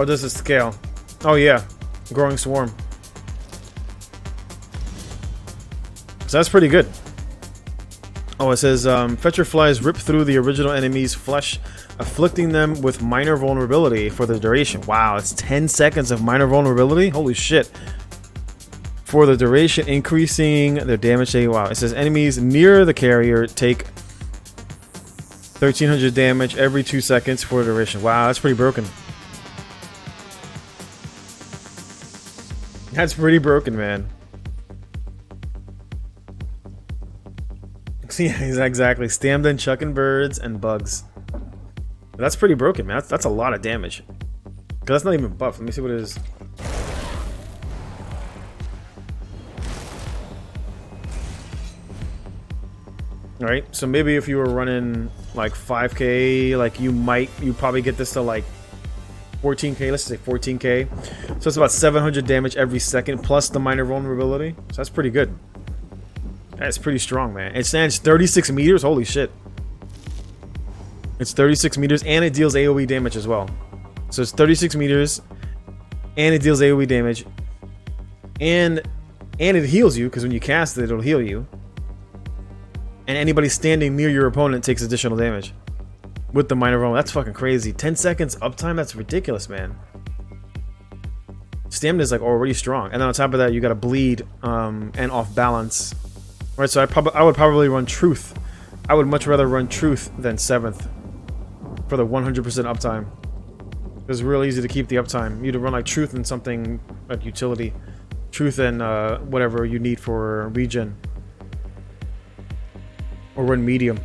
Or does it scale? Oh yeah, growing swarm. So that's pretty good. Oh, it says Fetcher flies rip through the original enemy's flesh, afflicting them with minor vulnerability for the duration. Wow, it's 10 seconds of minor vulnerability? Holy shit. For the duration, increasing their damage. Wow, it says enemies near the carrier take 1300 damage every 2 seconds for the duration. Wow, that's pretty broken. That's pretty broken, man. Yeah, exactly. Stamden, chucking birds, and bugs. That's pretty broken, man. That's a lot of damage. Because that's not even buff. Let me see what it is. Alright, so maybe if you were running like 5k, like you probably get this to like 14k, let's say 14k. So it's about 700 damage every second plus the minor vulnerability. So that's pretty good. That's pretty strong, man. It stands 36 meters. Holy shit. It's 36 meters and it deals AoE damage as well. So it's 36 meters and it deals AoE damage. And it heals you, because when you cast it, it'll heal you. And anybody standing near your opponent takes additional damage with the minor vulnerability. That's fucking crazy. 10 seconds uptime? That's ridiculous, man. Stamina is like already strong. And then on top of that, you got to bleed and off balance. Right, so I would probably run Truth. I would much rather run Truth than 7th for the 100% uptime. It's real easy to keep the uptime. You'd run like Truth and something like utility. Truth and whatever you need for regen. Or run medium.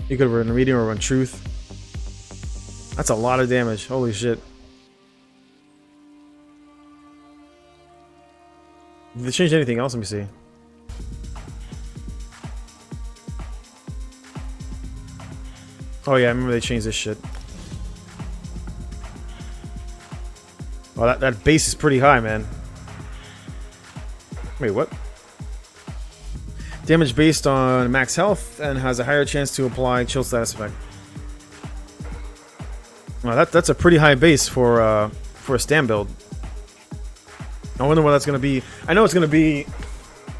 You could run medium or run Truth. That's a lot of damage. Holy shit. Did they change anything else? Let me see. Oh yeah, I remember they changed this shit. Oh, that base is pretty high, man. Wait, what? Damage based on max health and has a higher chance to apply chill status effect. Well, that's a pretty high base for a Stam build. I wonder what that's gonna be. I know it's gonna be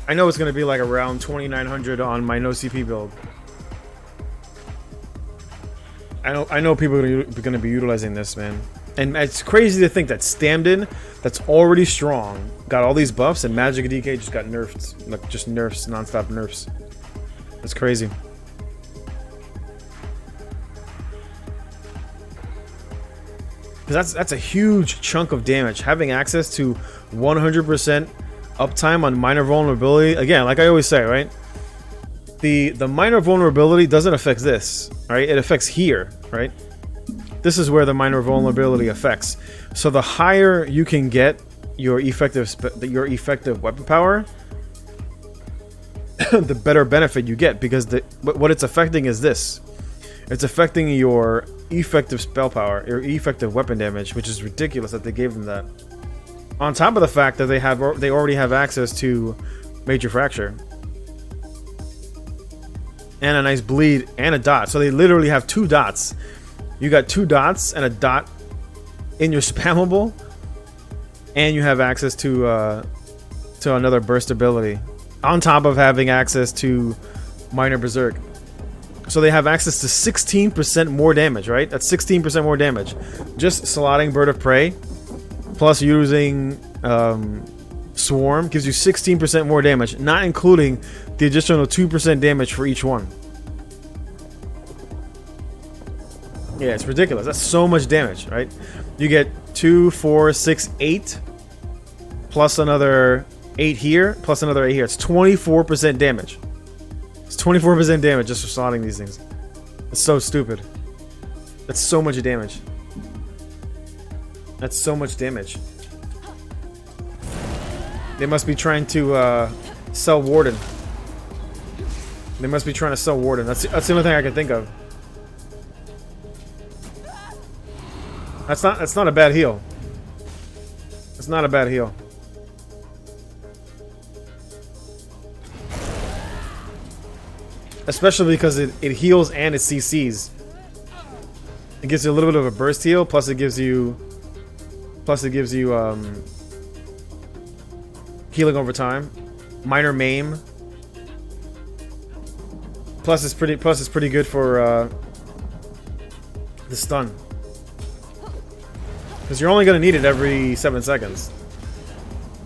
like around 2900 on my no CP build. I know people are going to be utilizing this, man. And it's crazy to think that Stamden, that's already strong, got all these buffs, and Magic DK just got nerfed. Like, just nerfs, non-stop nerfs. That's crazy. Because that's a huge chunk of damage. Having access to 100% uptime on minor vulnerability. Again, like I always say, right? The minor vulnerability doesn't affect this, right? It affects here, right? This is where the minor vulnerability affects. So the higher you can get your effective weapon power, the better benefit you get, because what it's affecting is this. It's affecting your effective spell power, your effective weapon damage, which is ridiculous that they gave them that. On top of the fact that they already have access to Major Fracture. And a nice bleed and a dot. So they literally have 2 dots. You got 2 dots and a dot in your spammable, and you have access to another burst ability on top of having access to minor berserk. So they have access to 16% more damage, right? That's 16% more damage. Just slotting Bird of Prey plus using Swarm gives you 16% more damage, not including the additional 2% damage for each one. Yeah, it's ridiculous. That's so much damage, right? You get 2, 4, 6, 8 plus another 8 here, plus another 8 here. It's 24% damage. It's 24% damage just for slotting these things. It's so stupid. That's so much damage. That's so much damage. They must be trying to sell Warden. They must be trying to sell Warden. That's the only thing I can think of. That's not a bad heal. It's not a bad heal. Especially because it heals and it CCs. It gives you a little bit of a burst heal, plus it gives you Plus it gives you healing over time, minor maim. Plus it's pretty good for the stun. Because you're only gonna need it every 7 seconds.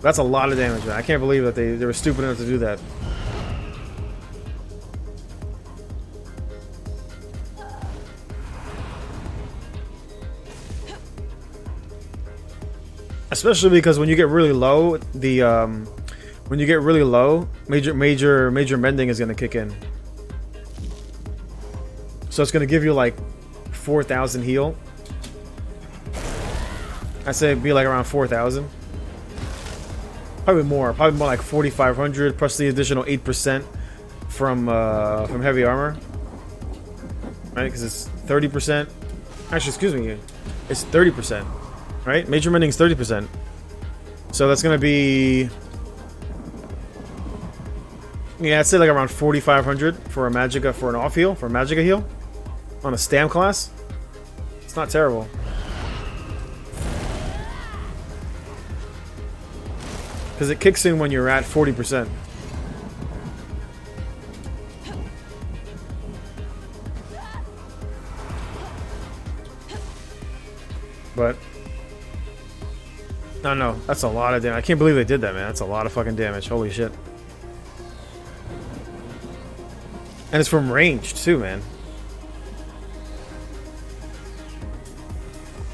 That's a lot of damage, man. I can't believe that they were stupid enough to do that. Especially because when you get really low, major mending is gonna kick in. So it's gonna give you like 4,000 heal. I'd say it'd be like around 4,000. Probably more like 4,500 plus the additional 8% from heavy armor. Right, because it's 30%. Actually, excuse me, it's 30%. Right, major mending is 30%. So that's gonna be, yeah, I'd say like around 4,500 for a Magicka, for an off heal, for a Magicka heal on a Stam class. It's not terrible. Because it kicks in when you're at 40%. But no, that's a lot of damage. I can't believe they did that, man. That's a lot of fucking damage. Holy shit. And it's from range too, man.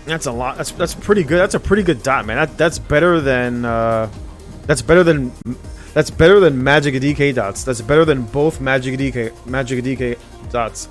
That's a lot. That's pretty good. That's a pretty good dot, man. That's better than Magicka DK dots. That's better than both Magicka DK dots.